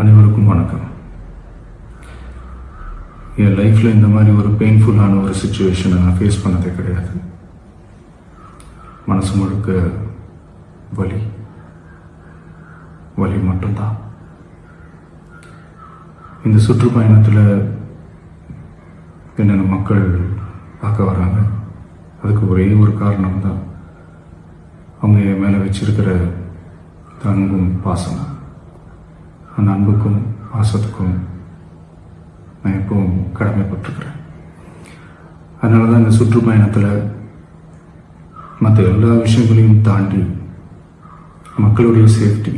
அனைவருக்கும் வணக்கம். என் லைஃப்பில் இந்த மாதிரி ஒரு பெயின்ஃபுல்லான ஒரு சுச்சுவேஷனை நான் ஃபேஸ் பண்ணதே கிடையாது. மனசு முழுக்க வலி வலி மட்டும்தான். இந்த சுற்றுப்பயணத்தில் என்னென்ன மக்கள் பார்க்க வராங்க, அதுக்கு ஒரே ஒரு காரணம் தான் அவங்க என் மேலே வச்சிருக்கிற அன்பும் பாசமும். அந்த அன்புக்கும் பாசத்துக்கும் நான் எப்பவும் கடமைப்பட்டிருக்கிறேன். அதனால தான் இந்த சுற்றுப்பயணத்தில் மற்ற எல்லா விஷயங்களையும் தாண்டி மக்களுடைய சேஃப்டி,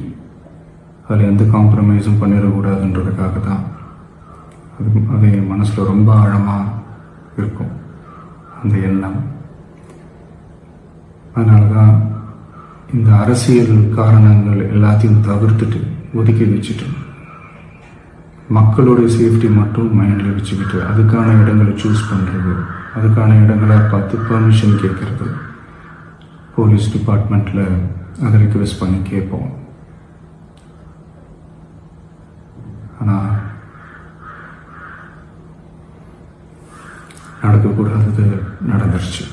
அதில் எந்த காம்ப்ரமைஸும் பண்ணிடக்கூடாதுன்றதுக்காக தான் அது என் மனசில் ரொம்ப ஆழமாக இருக்கும் அந்த எண்ணம். அதனால தான் இந்த அரசியல் காரணங்கள் எல்லாத்தையும் தவிர்த்துட்டு ஒதுக்கி வச்சுட்டு மக்களுடைய சேஃப்டி மட்டும் மைண்டில் வச்சுக்கிட்டு அதுக்கான இடங்களை சூஸ் பண்ணுறது, அதுக்கான இடங்களை பார்த்து பர்மிஷன் கேட்குறது, போலீஸ் டிபார்ட்மெண்ட்டில் அதை ரிக்வெஸ்ட் பண்ணி கேட்போம். ஆனால் நடக்கக்கூடாதது நடந்துருச்சு.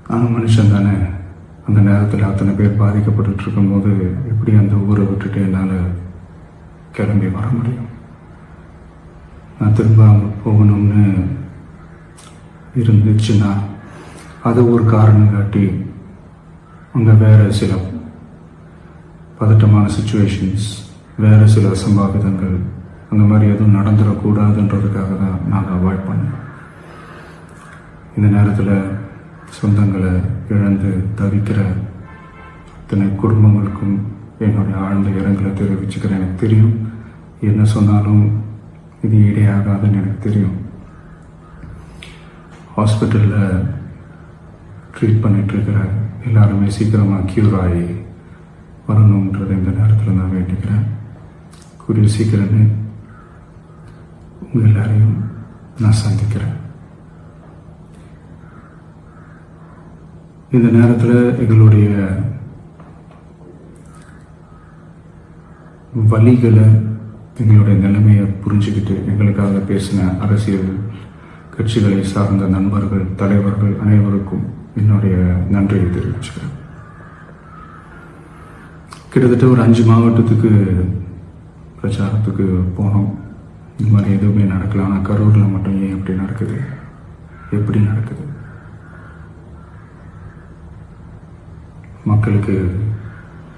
நான் மனுஷன் தானே. அந்த நேரத்தில் அத்தனை பேர் பாதிக்கப்பட்டு இருக்கும்போது எப்படி அந்த ஊரை விட்டுட்டு என்னால் கிளம்பி வர முடியும்? நான் திரும்ப போகணும்னு இருந்துச்சுன்னா அதை ஒரு காரணம் காட்டி அங்கே வேறு சில பதட்டமான சுச்சுவேஷன்ஸ், வேறு சில அசம்பாவிதங்கள் அந்த மாதிரி எதுவும் நடந்துடக்கூடாதுன்றதுக்காக தான் நான் அவாய்ட் பண்ணேன். இந்த நேரத்தில் சொந்தங்களை இழந்து தவிக்கிற அத்தனை குடும்பங்களுக்கும் என்னுடைய ஆழ்ந்த இரங்கலை தெரிவிச்சுக்கிறேன். எனக்கு தெரியும், என்ன சொன்னாலும் இது ஈடையாகாதுன்னு எனக்கு தெரியும். ஹாஸ்பிட்டலில் ட்ரீட் பண்ணிகிட்ருக்கிற எல்லாருமே சீக்கிரமாக க்யூர் ஆகி வரணுன்றதை இந்த நேரத்தில் நான் வேண்டிக்கிறேன். கூடிய சீக்கிரமே உங்கள் எல்லாரையும் நான் சந்திக்கிறேன். இந்த நேரத்தில் எங்களுடைய வலிகளை, எங்களுடைய நிலைமையை புரிஞ்சுக்கிட்டு எங்களுக்காக பேசின அரசியல் கட்சிகளை சார்ந்த நண்பர்கள், தலைவர்கள் அனைவருக்கும் என்னுடைய நன்றியை தெரிவிச்சுக்கிறேன். கிட்டத்தட்ட ஒரு 5 மாவட்டத்துக்கு பிரச்சாரத்துக்கு போனோம். இந்த மாதிரி எதுவுமே நடக்கல. ஆனால் கரூரில் மட்டும் ஏன் எப்படி நடக்குது, எப்படி நடக்குது? மக்களுக்கு